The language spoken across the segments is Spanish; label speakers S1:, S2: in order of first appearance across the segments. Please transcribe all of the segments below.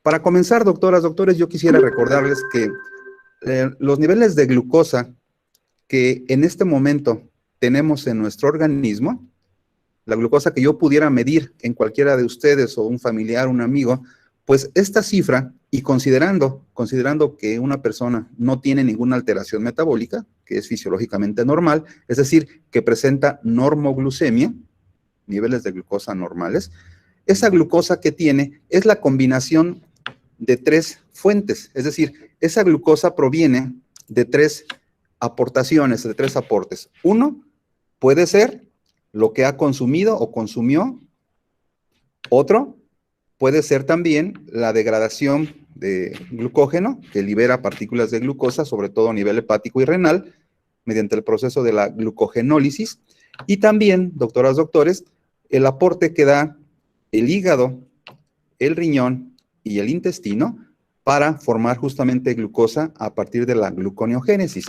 S1: Para comenzar, doctoras, doctores, yo quisiera recordarles que los niveles de glucosa que en este momento tenemos en nuestro organismo, la glucosa que yo pudiera medir en cualquiera de ustedes o un familiar, un amigo, pues esta cifra, y considerando que una persona no tiene ninguna alteración metabólica, que es fisiológicamente normal, es decir, que presenta normoglucemia, niveles de glucosa normales, esa glucosa que tiene es la combinación de tres fuentes, es decir, esa glucosa proviene de tres aportaciones, de tres aportes. Uno puede ser lo que ha consumido o consumió. Otro puede ser también la degradación de glucógeno, que libera partículas de glucosa, sobre todo a nivel hepático y renal, mediante el proceso de la glucogenólisis. Y también, doctoras, doctores, el aporte que da el hígado, el riñón y el intestino para formar justamente glucosa a partir de la gluconeogénesis.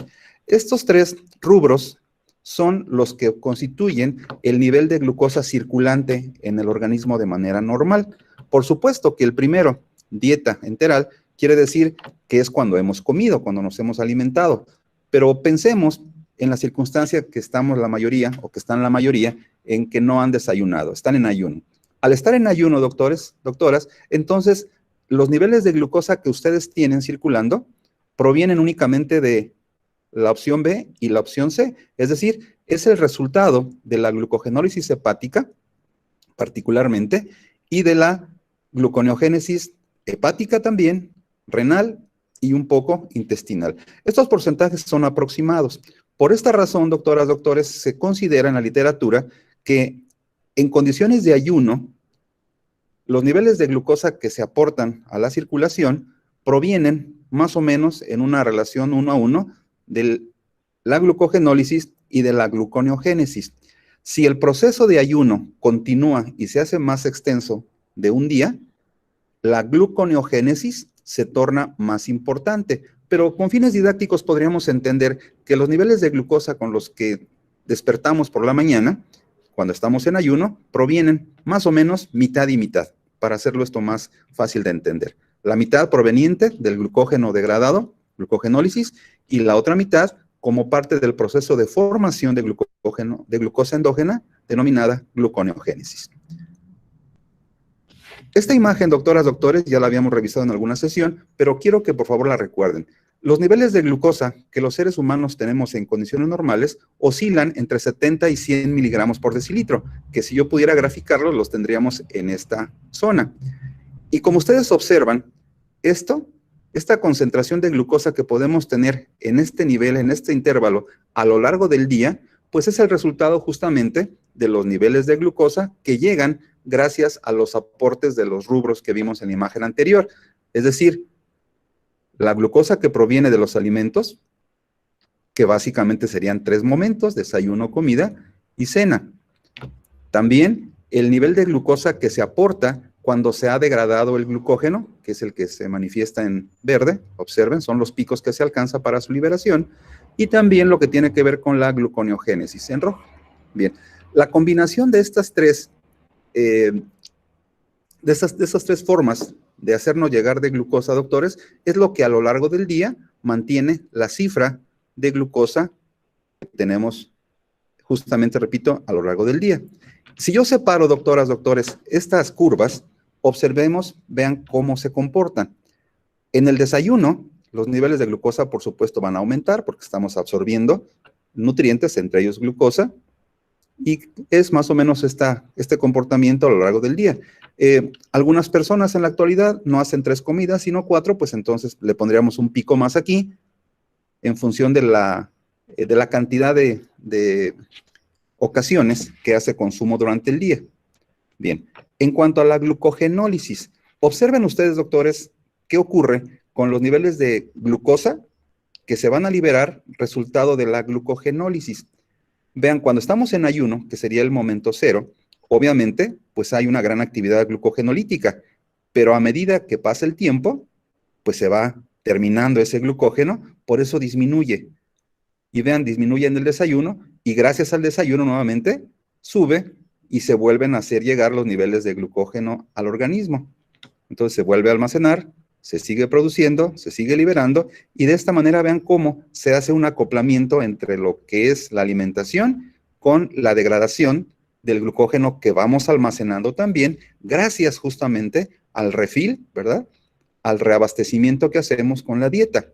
S1: Estos tres rubros son los que constituyen el nivel de glucosa circulante en el organismo de manera normal. Por supuesto que el primero, dieta enteral, quiere decir que es cuando hemos comido, cuando nos hemos alimentado. Pero pensemos en la circunstancia que estamos la mayoría, o que están la mayoría, en que no han desayunado, están en ayuno. Al estar en ayuno, doctores, doctoras, entonces los niveles de glucosa que ustedes tienen circulando provienen únicamente de la opción B y la opción C, es decir, es el resultado de la glucogenólisis hepática, particularmente, y de la gluconeogénesis hepática también, renal y un poco intestinal. Estos porcentajes son aproximados. Por esta razón, doctoras, doctores, se considera en la literatura que en condiciones de ayuno, los niveles de glucosa que se aportan a la circulación provienen más o menos en una relación 1 a 1 de la glucogenólisis y de la gluconeogénesis. Si el proceso de ayuno continúa y se hace más extenso de un día, la gluconeogénesis se torna más importante. Pero con fines didácticos podríamos entender que los niveles de glucosa con los que despertamos por la mañana, cuando estamos en ayuno, provienen más o menos mitad y mitad, para hacerlo esto más fácil de entender. La mitad proveniente del glucógeno degradado, glucogenólisis, y la otra mitad como parte del proceso de formación de glucógeno, de glucosa endógena, denominada gluconeogénesis. Esta imagen, doctoras, doctores, ya la habíamos revisado en alguna sesión, pero quiero que por favor la recuerden. Los niveles de glucosa que los seres humanos tenemos en condiciones normales oscilan entre 70 y 100 miligramos por decilitro, que si yo pudiera graficarlos, los tendríamos en esta zona. Y como ustedes observan, esta concentración de glucosa que podemos tener en este nivel, en este intervalo, a lo largo del día, pues es el resultado justamente de los niveles de glucosa que llegan gracias a los aportes de los rubros que vimos en la imagen anterior. Es decir, la glucosa que proviene de los alimentos, que básicamente serían tres momentos: desayuno, comida y cena. También el nivel de glucosa que se aporta cuando se ha degradado el glucógeno, que es el que se manifiesta en verde, observen, son los picos que se alcanza para su liberación, y también lo que tiene que ver con la gluconeogénesis en rojo. Bien, la combinación de estas tres, de esas tres formas de hacernos llegar de glucosa, doctores, es lo que a lo largo del día mantiene la cifra de glucosa que tenemos justamente, repito, a lo largo del día. Si yo separo, doctoras, doctores, estas curvas, observemos, vean cómo se comportan. En el desayuno, los niveles de glucosa, por supuesto, van a aumentar porque estamos absorbiendo nutrientes, entre ellos glucosa, y es más o menos este comportamiento a lo largo del día. Algunas personas en la actualidad no hacen 3 comidas, sino 4, pues entonces le pondríamos un pico más aquí, en función de la cantidad de ocasiones que hace consumo durante el día. Bien, en cuanto a la glucogenólisis, observen ustedes, doctores, qué ocurre con los niveles de glucosa que se van a liberar resultado de la glucogenólisis. Vean, cuando estamos en ayuno, que sería el momento cero, obviamente, pues hay una gran actividad glucogenolítica, pero a medida que pasa el tiempo, pues se va terminando ese glucógeno, por eso disminuye. Y vean, disminuye en el desayuno, y gracias al desayuno nuevamente sube y se vuelven a hacer llegar los niveles de glucógeno al organismo. Entonces se vuelve a almacenar, se sigue produciendo, se sigue liberando, y de esta manera vean cómo se hace un acoplamiento entre lo que es la alimentación con la degradación del glucógeno que vamos almacenando también, gracias justamente al refill, ¿verdad? Al reabastecimiento que hacemos con la dieta.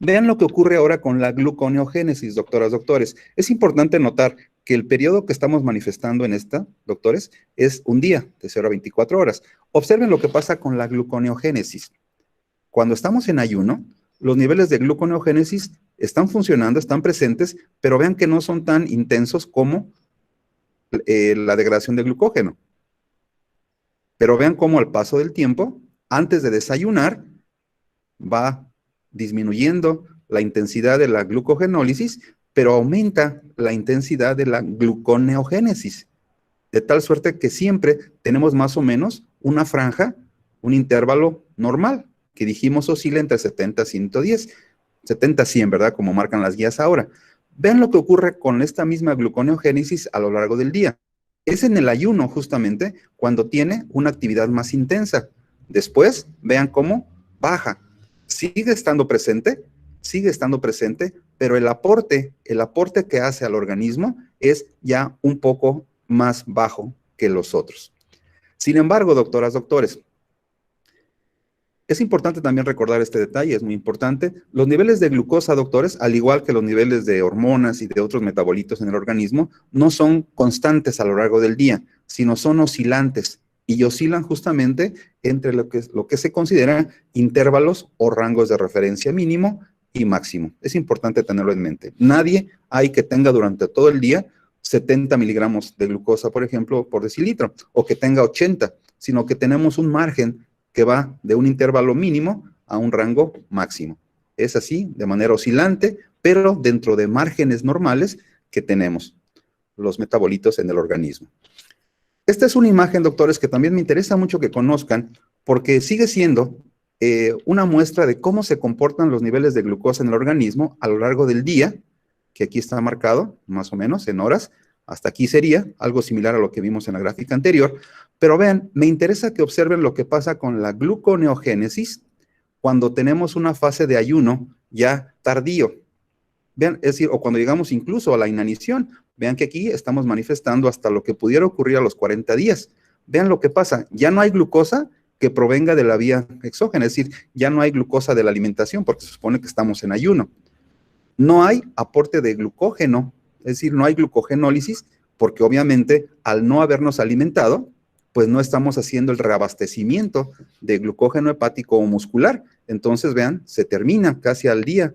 S1: Vean lo que ocurre ahora con la gluconeogénesis, doctoras, doctores. Es importante notar que el periodo que estamos manifestando en esta, doctores, es un día, de 0 a 24 horas. Observen lo que pasa con la gluconeogénesis. Cuando estamos en ayuno, los niveles de gluconeogénesis están funcionando, están presentes, pero vean que no son tan intensos como la degradación de glucógeno. Pero vean cómo al paso del tiempo, antes de desayunar, va disminuyendo la intensidad de la glucogenólisis, pero aumenta la intensidad de la gluconeogénesis, de tal suerte que siempre tenemos más o menos una franja, un intervalo normal, que dijimos oscila entre 70 a 110, 70 a 100, ¿verdad? Como marcan las guías ahora. Vean lo que ocurre con esta misma gluconeogénesis a lo largo del día. Es en el ayuno, justamente, cuando tiene una actividad más intensa. Después, vean cómo baja. Sigue estando presente, pero el aporte que hace al organismo es ya un poco más bajo que los otros. Sin embargo, doctoras, doctores, es importante también recordar este detalle, es muy importante. Los niveles de glucosa, doctores, al igual que los niveles de hormonas y de otros metabolitos en el organismo, no son constantes a lo largo del día, sino son oscilantes, y oscilan justamente entre lo que se consideran intervalos o rangos de referencia mínimo y máximo. Es importante tenerlo en mente. Nadie hay que tenga durante todo el día 70 miligramos de glucosa, por ejemplo, por decilitro, o que tenga 80, sino que tenemos un margen que va de un intervalo mínimo a un rango máximo. Es así, de manera oscilante, pero dentro de márgenes normales que tenemos los metabolitos en el organismo. Esta es una imagen, doctores, que también me interesa mucho que conozcan, porque sigue siendo una muestra de cómo se comportan los niveles de glucosa en el organismo a lo largo del día, que aquí está marcado, más o menos, en horas. Hasta aquí sería algo similar a lo que vimos en la gráfica anterior. Pero vean, me interesa que observen lo que pasa con la gluconeogénesis cuando tenemos una fase de ayuno ya tardío. Vean, es decir, o cuando llegamos incluso a la inanición. Vean que aquí estamos manifestando hasta lo que pudiera ocurrir a los 40 días. Vean lo que pasa, ya no hay glucosa que provenga de la vía exógena, es decir, ya no hay glucosa de la alimentación porque se supone que estamos en ayuno. No hay aporte de glucógeno, es decir, no hay glucogenólisis porque obviamente al no habernos alimentado, pues no estamos haciendo el reabastecimiento de glucógeno hepático o muscular. Entonces, vean, se termina casi al día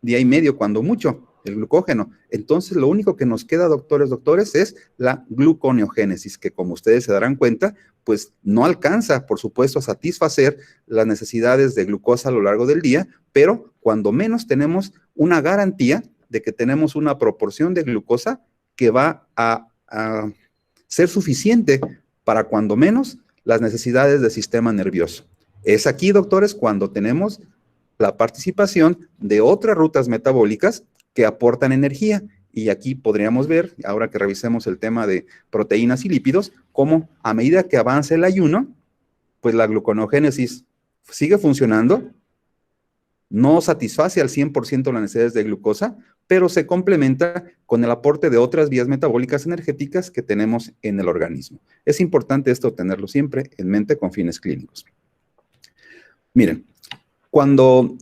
S1: y medio, cuando mucho, el glucógeno. Entonces, lo único que nos queda, doctores, es la gluconeogénesis, que como ustedes se darán cuenta, pues no alcanza, por supuesto, a satisfacer las necesidades de glucosa a lo largo del día, pero cuando menos tenemos una garantía de que tenemos una proporción de glucosa que va a ser suficiente para cuando menos las necesidades del sistema nervioso. Es aquí, doctores, cuando tenemos la participación de otras rutas metabólicas que aportan energía. Y aquí podríamos ver, ahora que revisemos el tema de proteínas y lípidos, cómo a medida que avanza el ayuno, pues la gluconeogénesis sigue funcionando, no satisface al 100% las necesidades de glucosa, pero se complementa con el aporte de otras vías metabólicas energéticas que tenemos en el organismo. Es importante esto tenerlo siempre en mente con fines clínicos. Miren, cuando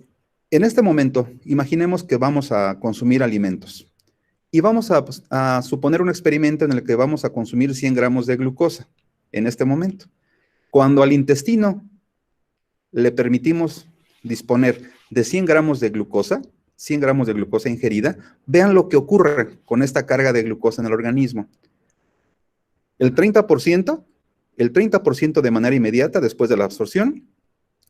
S1: en este momento imaginemos que vamos a consumir alimentos y vamos a suponer un experimento en el que vamos a consumir 100 gramos de glucosa en este momento. Cuando al intestino le permitimos disponer de 100 gramos de glucosa ingerida, vean lo que ocurre con esta carga de glucosa en el organismo. El 30% de manera inmediata después de la absorción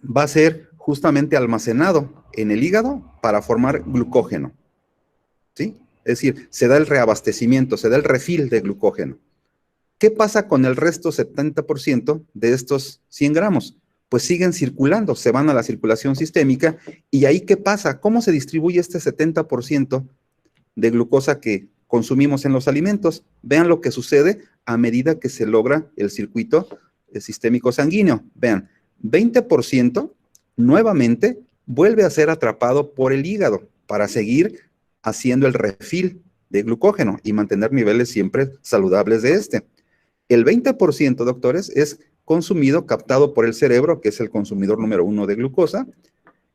S1: va a ser justamente almacenado en el hígado para formar glucógeno, ¿sí? Es decir, se da el reabastecimiento, se da el refill de glucógeno. ¿Qué pasa con el resto 70% de estos 100 gramos? Pues siguen circulando, se van a la circulación sistémica. ¿Y ahí qué pasa? ¿Cómo se distribuye este 70% de glucosa que consumimos en los alimentos? Vean lo que sucede a medida que se logra el circuito sistémico sanguíneo. Vean, 20% nuevamente vuelve a ser atrapado por el hígado para seguir haciendo el refill de glucógeno y mantener niveles siempre saludables de este. El 20%, doctores, es consumido, captado por el cerebro, que es el consumidor número 1 de glucosa.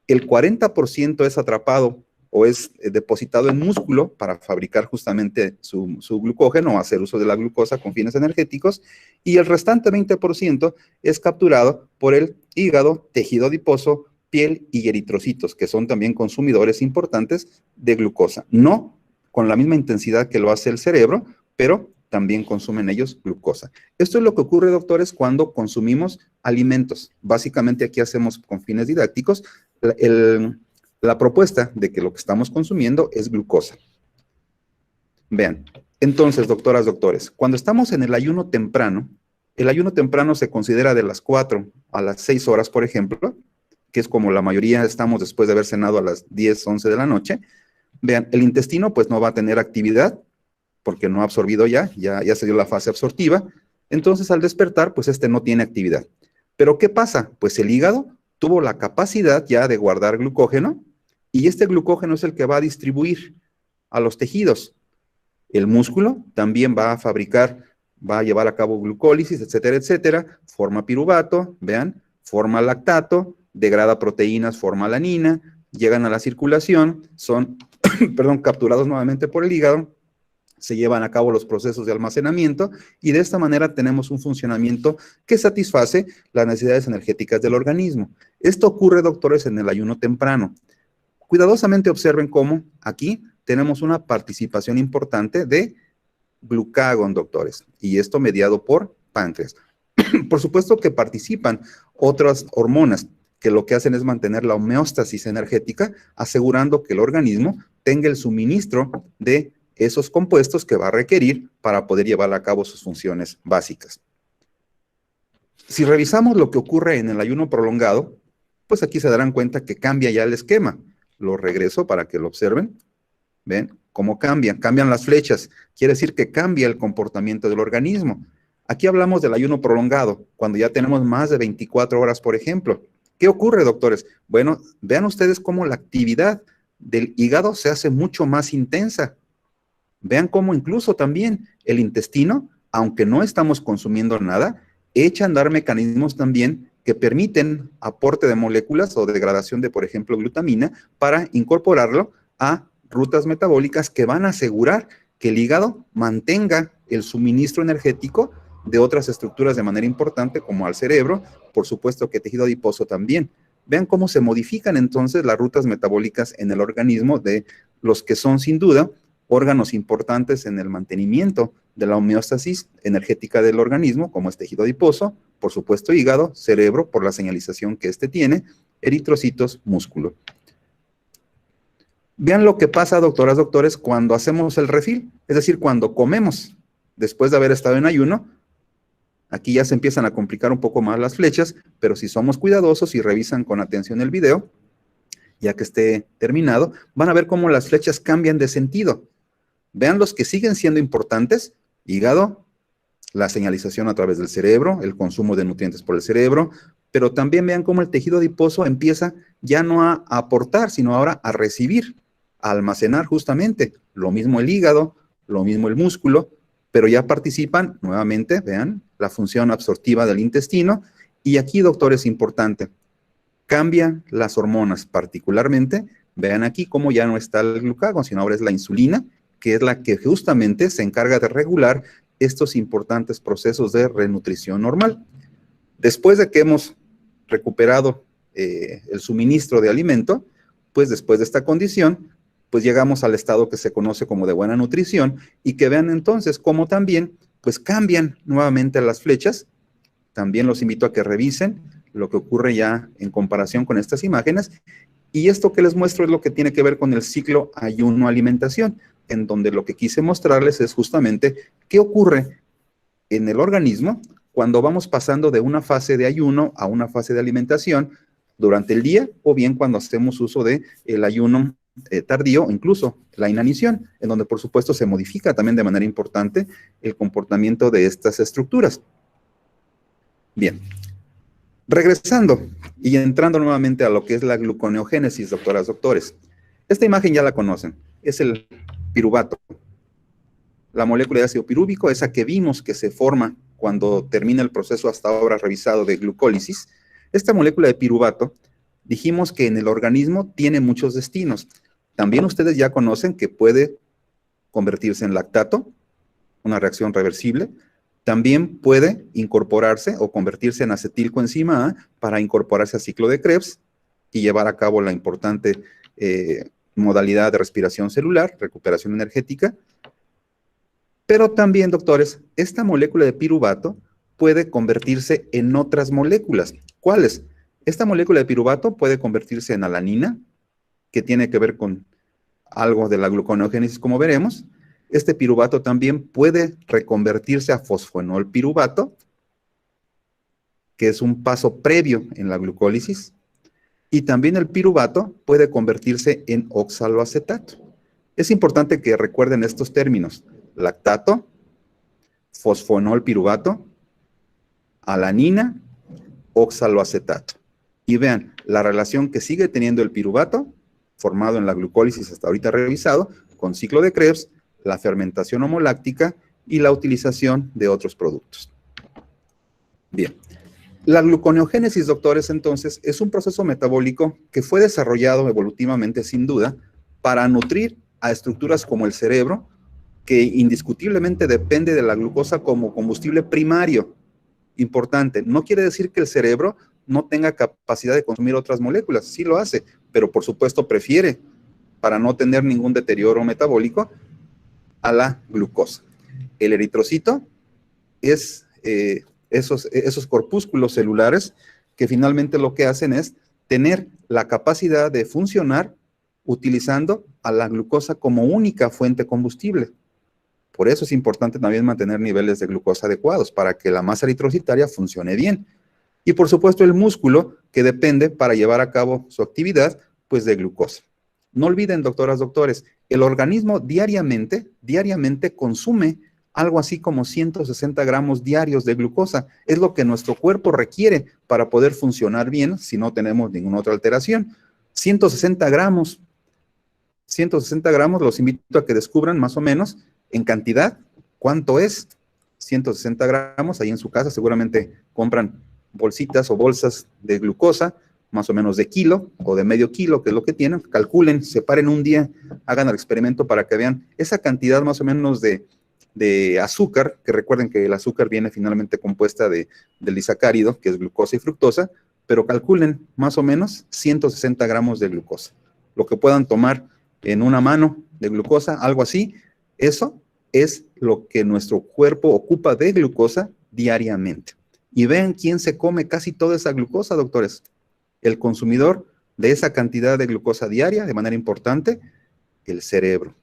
S1: El 40% es atrapado o es depositado en músculo para fabricar justamente su glucógeno o hacer uso de la glucosa con fines energéticos, y el restante 20% es capturado por el hígado, tejido adiposo, piel y eritrocitos, que son también consumidores importantes de glucosa. No con la misma intensidad que lo hace el cerebro, pero también consumen ellos glucosa. Esto es lo que ocurre, doctores, cuando consumimos alimentos. Básicamente aquí hacemos con fines didácticos la propuesta de que lo que estamos consumiendo es glucosa. Vean, entonces, doctoras, doctores, cuando estamos en el ayuno temprano se considera de las 4 a las 6 horas, por ejemplo, que es como la mayoría estamos después de haber cenado a las 10, 11 de la noche. Vean, el intestino pues no va a tener actividad porque no ha absorbido ya se dio la fase absortiva. Entonces, al despertar, pues este no tiene actividad. ¿Pero qué pasa? Pues el hígado tuvo la capacidad ya de guardar glucógeno, y este glucógeno es el que va a distribuir a los tejidos. El músculo también va a fabricar, va a llevar a cabo glucólisis, etcétera, etcétera, forma piruvato, vean, forma lactato, degrada proteínas, forma alanina, llegan a la circulación, son, perdón, capturados nuevamente por el hígado, se llevan a cabo los procesos de almacenamiento, y de esta manera tenemos un funcionamiento que satisface las necesidades energéticas del organismo. Esto ocurre, doctores, en el ayuno temprano. Cuidadosamente observen cómo aquí tenemos una participación importante de glucagón, doctores, y esto mediado por páncreas. Por supuesto que participan otras hormonas que lo que hacen es mantener la homeostasis energética, asegurando que el organismo tenga el suministro de esos compuestos que va a requerir para poder llevar a cabo sus funciones básicas. Si revisamos lo que ocurre en el ayuno prolongado, pues aquí se darán cuenta que cambia ya el esquema. Lo regreso para que lo observen. ¿Ven cómo cambian? Cambian las flechas. Quiere decir que cambia el comportamiento del organismo. Aquí hablamos del ayuno prolongado, cuando ya tenemos más de 24 horas, por ejemplo. ¿Qué ocurre, doctores? Bueno, vean ustedes cómo la actividad del hígado se hace mucho más intensa. Vean cómo incluso también el intestino, aunque no estamos consumiendo nada, echa a andar mecanismos también que permiten aporte de moléculas o degradación de, por ejemplo, glutamina, para incorporarlo a rutas metabólicas que van a asegurar que el hígado mantenga el suministro energético de otras estructuras de manera importante, como al cerebro, por supuesto que tejido adiposo también. Vean cómo se modifican entonces las rutas metabólicas en el organismo de los que son sin duda órganos importantes en el mantenimiento de la homeostasis energética del organismo, como es tejido adiposo, por supuesto hígado, cerebro, por la señalización que éste tiene, eritrocitos, músculo. Vean lo que pasa, doctoras, doctores, cuando hacemos el refill, es decir, cuando comemos, después de haber estado en ayuno. Aquí ya se empiezan a complicar un poco más las flechas, pero si somos cuidadosos y revisan con atención el video, ya que esté terminado, van a ver cómo las flechas cambian de sentido. Vean los que siguen siendo importantes: hígado, la señalización a través del cerebro, el consumo de nutrientes por el cerebro, pero también vean cómo el tejido adiposo empieza ya no a aportar, sino ahora a recibir, a almacenar justamente. Lo mismo el hígado, lo mismo el músculo, pero ya participan nuevamente, vean, la función absortiva del intestino. Y aquí, doctor, es importante, cambian las hormonas, particularmente, vean aquí cómo ya no está el glucagón, sino ahora es la insulina, que es la que justamente se encarga de regular estos importantes procesos de renutrición normal. Después de que hemos recuperado el suministro de alimento, pues después de esta condición, pues llegamos al estado que se conoce como de buena nutrición, y que vean entonces cómo también pues cambian nuevamente las flechas. También los invito a que revisen lo que ocurre ya en comparación con estas imágenes, y esto que les muestro es lo que tiene que ver con el ciclo ayuno-alimentación, en donde lo que quise mostrarles es justamente qué ocurre en el organismo cuando vamos pasando de una fase de ayuno a una fase de alimentación durante el día, o bien cuando hacemos uso del ayuno tardío, incluso la inanición, en donde por supuesto se modifica también de manera importante el comportamiento de estas estructuras. Bien, Regresando y entrando nuevamente a lo que es la gluconeogénesis, doctoras, doctores. Esta imagen ya la conocen, es el piruvato. La molécula de ácido pirúvico, esa que vimos que se forma cuando termina el proceso hasta ahora revisado de glucólisis. Esta molécula de piruvato, dijimos que en el organismo tiene muchos destinos. También ustedes ya conocen que puede convertirse en lactato, una reacción reversible. También puede incorporarse o convertirse en acetilcoenzima A para incorporarse al ciclo de Krebs y llevar a cabo la importante modalidad de respiración celular, recuperación energética. Pero también, doctores, esta molécula de piruvato puede convertirse en otras moléculas. ¿Cuáles? Esta molécula de piruvato puede convertirse en alanina, que tiene que ver con algo de la gluconeogénesis, como veremos. Este piruvato también puede reconvertirse a fosfenolpiruvato, que es un paso previo en la glucólisis. Y también el piruvato puede convertirse en oxaloacetato. Es importante que recuerden estos términos: lactato, fosfonolpiruvato, alanina, oxaloacetato. Y vean la relación que sigue teniendo el piruvato, formado en la glucólisis hasta ahorita revisado, con ciclo de Krebs, la fermentación homoláctica y la utilización de otros productos. Bien. La gluconeogénesis, doctores, entonces, es un proceso metabólico que fue desarrollado evolutivamente, sin duda, para nutrir a estructuras como el cerebro, que indiscutiblemente depende de la glucosa como combustible primario. Importante, no quiere decir que el cerebro no tenga capacidad de consumir otras moléculas, sí lo hace, pero por supuesto prefiere, para no tener ningún deterioro metabólico, a la glucosa. El eritrocito es esos corpúsculos celulares que finalmente lo que hacen es tener la capacidad de funcionar utilizando a la glucosa como única fuente combustible. Por eso es importante también mantener niveles de glucosa adecuados para que la masa eritrocitaria funcione bien. Y por supuesto el músculo, que depende para llevar a cabo su actividad, pues de glucosa. No olviden, doctoras, doctores, el organismo diariamente consume algo así como 160 gramos diarios de glucosa. Es lo que nuestro cuerpo requiere para poder funcionar bien si no tenemos ninguna otra alteración. 160 gramos. 160 gramos, los invito a que descubran más o menos en cantidad cuánto es. 160 gramos, ahí en su casa seguramente compran bolsitas o bolsas de glucosa, más o menos de kilo o de medio kilo, que es lo que tienen. Calculen, separen un día, hagan el experimento para que vean esa cantidad más o menos de azúcar, que recuerden que el azúcar viene finalmente compuesta del disacárido, que es glucosa y fructosa, pero calculen más o menos 160 gramos de glucosa. Lo que puedan tomar en una mano de glucosa, algo así, eso es lo que nuestro cuerpo ocupa de glucosa diariamente. Y vean quién se come casi toda esa glucosa, doctores. El consumidor de esa cantidad de glucosa diaria, de manera importante, el cerebro.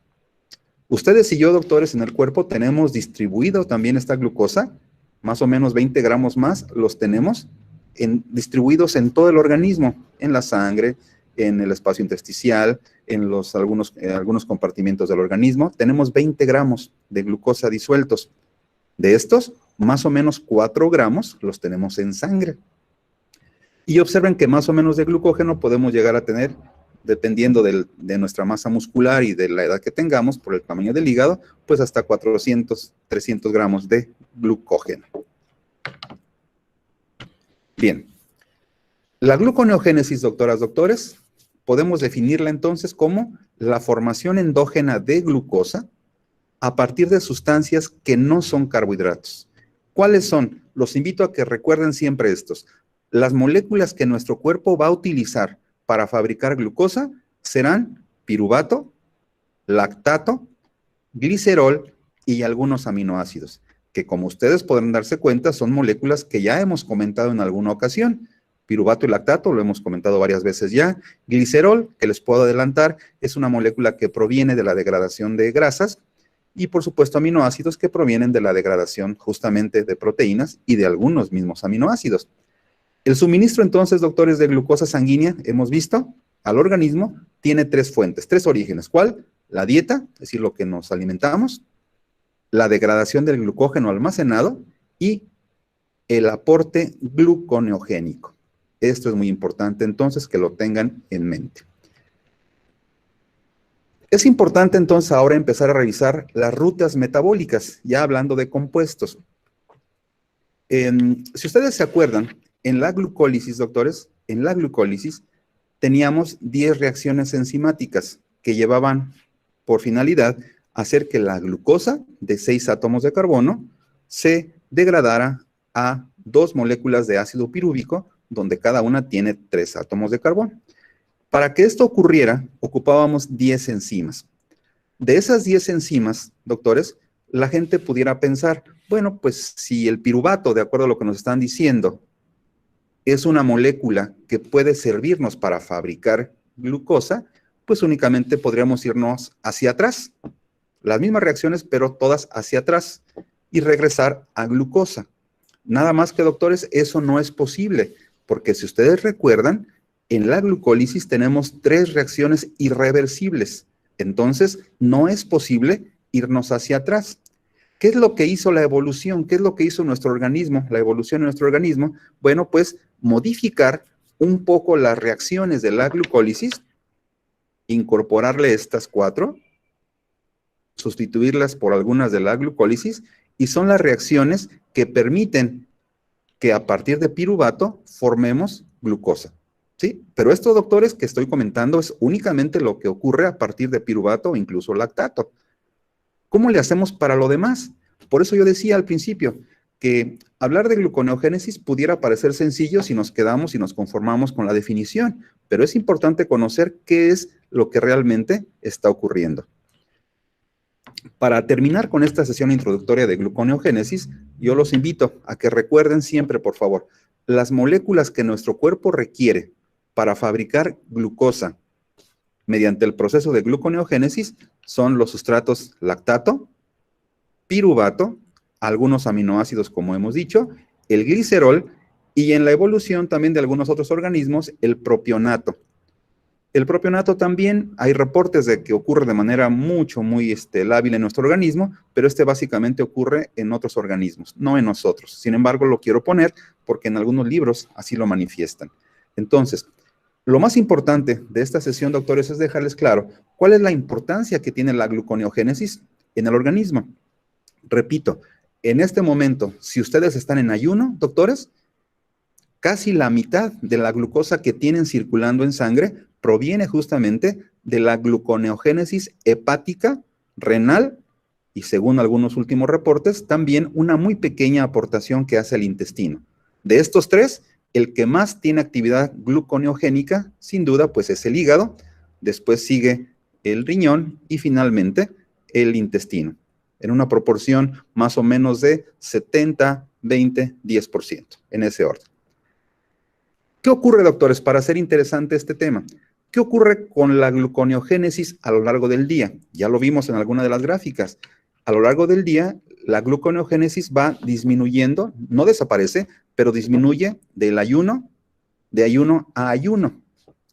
S1: Ustedes y yo, doctores, en el cuerpo tenemos distribuido también esta glucosa, más o menos 20 gramos más los tenemos distribuidos en todo el organismo, en la sangre, en el espacio intersticial, en algunos compartimentos del organismo. Tenemos 20 gramos de glucosa disueltos. De estos, más o menos 4 gramos los tenemos en sangre. Y observen que más o menos de glucógeno podemos llegar a tener, dependiendo de nuestra masa muscular y de la edad que tengamos, por el tamaño del hígado, pues hasta 400, 300 gramos de glucógeno. Bien. La gluconeogénesis, doctoras, doctores, podemos definirla entonces como la formación endógena de glucosa a partir de sustancias que no son carbohidratos. ¿Cuáles son? Los invito a que recuerden siempre estos. Las moléculas que nuestro cuerpo va a utilizar para fabricar glucosa serán piruvato, lactato, glicerol y algunos aminoácidos, que como ustedes podrán darse cuenta son moléculas que ya hemos comentado en alguna ocasión. Piruvato y lactato lo hemos comentado varias veces ya. Glicerol, que les puedo adelantar, es una molécula que proviene de la degradación de grasas, y por supuesto aminoácidos que provienen de la degradación justamente de proteínas y de algunos mismos aminoácidos. El suministro entonces, doctores, de glucosa sanguínea, hemos visto, al organismo, tiene 3 fuentes, 3 orígenes. ¿Cuál? La dieta, es decir, lo que nos alimentamos, la degradación del glucógeno almacenado y el aporte gluconeogénico. Esto es muy importante, entonces, que lo tengan en mente. Es importante, entonces, ahora empezar a revisar las rutas metabólicas, ya hablando de compuestos. Si ustedes se acuerdan, en la glucólisis, doctores, en la glucólisis teníamos 10 reacciones enzimáticas que llevaban por finalidad hacer que la glucosa de 6 átomos de carbono se degradara a 2 moléculas de ácido pirúvico, donde cada una tiene 3 átomos de carbono. Para que esto ocurriera, ocupábamos 10 enzimas. De esas 10 enzimas, doctores, la gente pudiera pensar, bueno, pues si el piruvato, de acuerdo a lo que nos están diciendo, es una molécula que puede servirnos para fabricar glucosa, pues únicamente podríamos irnos hacia atrás. Las mismas reacciones, pero todas hacia atrás, y regresar a glucosa. Nada más que, doctores, eso no es posible, porque si ustedes recuerdan, en la glucólisis tenemos 3 reacciones irreversibles. Entonces, no es posible irnos hacia atrás. ¿Qué es lo que hizo la evolución? ¿Qué es lo que hizo nuestro organismo, la evolución de nuestro organismo? Bueno, pues modificar un poco las reacciones de la glucólisis, incorporarle estas 4, sustituirlas por algunas de la glucólisis, y son las reacciones que permiten que a partir de piruvato formemos glucosa. ¿Sí? Pero esto, doctores, que estoy comentando es únicamente lo que ocurre a partir de piruvato o incluso lactato. ¿Cómo le hacemos para lo demás? Por eso yo decía al principio que hablar de gluconeogénesis pudiera parecer sencillo si nos quedamos y nos conformamos con la definición, pero es importante conocer qué es lo que realmente está ocurriendo. Para terminar con esta sesión introductoria de gluconeogénesis, yo los invito a que recuerden siempre, por favor, las moléculas que nuestro cuerpo requiere para fabricar glucosa mediante el proceso de gluconeogénesis son los sustratos lactato, piruvato, algunos aminoácidos como hemos dicho, el glicerol y en la evolución también de algunos otros organismos, el propionato. El propionato también hay reportes de que ocurre de manera muy lábil en nuestro organismo, pero básicamente ocurre en otros organismos, no en nosotros. Sin embargo, lo quiero poner porque en algunos libros así lo manifiestan. Entonces, lo más importante de esta sesión, doctores, es dejarles claro cuál es la importancia que tiene la gluconeogénesis en el organismo. Repito, en este momento, si ustedes están en ayuno, doctores, casi la mitad de la glucosa que tienen circulando en sangre proviene justamente de la gluconeogénesis hepática, renal y, según algunos últimos reportes, también una muy pequeña aportación que hace el intestino. De estos 3, el que más tiene actividad gluconeogénica, sin duda, pues es el hígado, después sigue el riñón y finalmente el intestino, en una proporción más o menos de 70, 20, 10%, en ese orden. ¿Qué ocurre, doctores, para hacer interesante este tema? ¿Qué ocurre con la gluconeogénesis a lo largo del día? Ya lo vimos en alguna de las gráficas. A lo largo del día, la gluconeogénesis va disminuyendo, no desaparece, pero disminuye de ayuno a ayuno.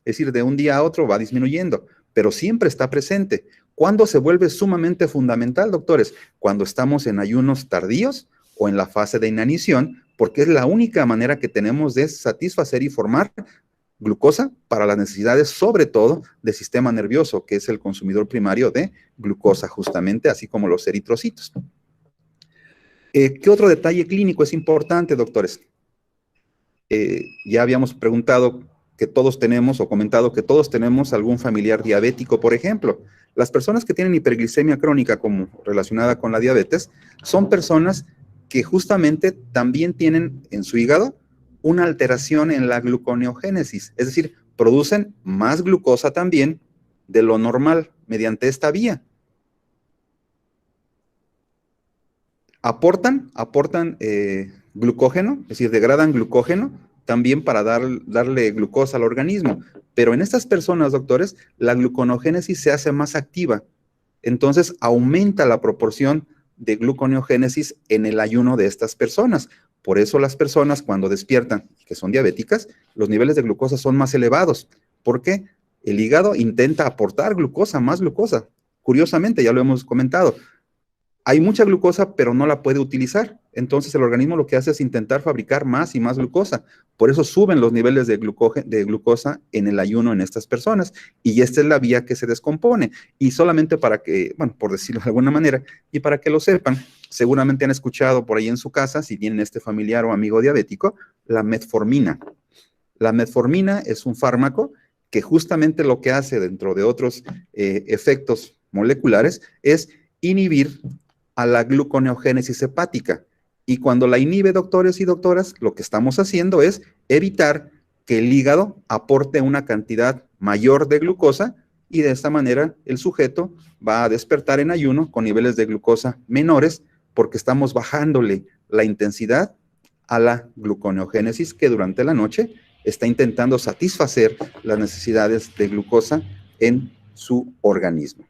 S1: Es decir, de un día a otro va disminuyendo, pero siempre está presente. ¿Cuándo se vuelve sumamente fundamental, doctores? Cuando estamos en ayunos tardíos o en la fase de inanición, porque es la única manera que tenemos de satisfacer y formar glucosa para las necesidades, sobre todo, del sistema nervioso, que es el consumidor primario de glucosa, justamente, así como los eritrocitos. ¿Qué otro detalle clínico es importante, doctores? Ya habíamos preguntado que todos tenemos, o comentado que todos tenemos algún familiar diabético, por ejemplo. Las personas que tienen hiperglicemia crónica como relacionada con la diabetes, son personas que justamente también tienen en su hígado una alteración en la gluconeogénesis, es decir, producen más glucosa también de lo normal mediante esta vía. Aportan glucógeno, es decir, degradan glucógeno también para darle glucosa al organismo. Pero en estas personas, doctores, la gluconeogénesis se hace más activa. Entonces, aumenta la proporción de gluconeogénesis en el ayuno de estas personas. Por eso las personas cuando despiertan, que son diabéticas, los niveles de glucosa son más elevados, porque el hígado intenta aportar glucosa, más glucosa. Curiosamente, ya lo hemos comentado, hay mucha glucosa, pero no la puede utilizar. Entonces el organismo lo que hace es intentar fabricar más y más glucosa. Por eso suben los niveles de glucosa en el ayuno en estas personas. Y esta es la vía que se descompone. Y solamente para que, bueno, por decirlo de alguna manera, y para que lo sepan, seguramente han escuchado por ahí en su casa, si tienen este familiar o amigo diabético, la metformina. La metformina es un fármaco que justamente lo que hace, dentro de otros efectos moleculares, es inhibir a la gluconeogénesis hepática. Y cuando la inhibe, doctores y doctoras, lo que estamos haciendo es evitar que el hígado aporte una cantidad mayor de glucosa, y de esta manera el sujeto va a despertar en ayuno con niveles de glucosa menores, porque estamos bajándole la intensidad a la gluconeogénesis, que durante la noche está intentando satisfacer las necesidades de glucosa en su organismo.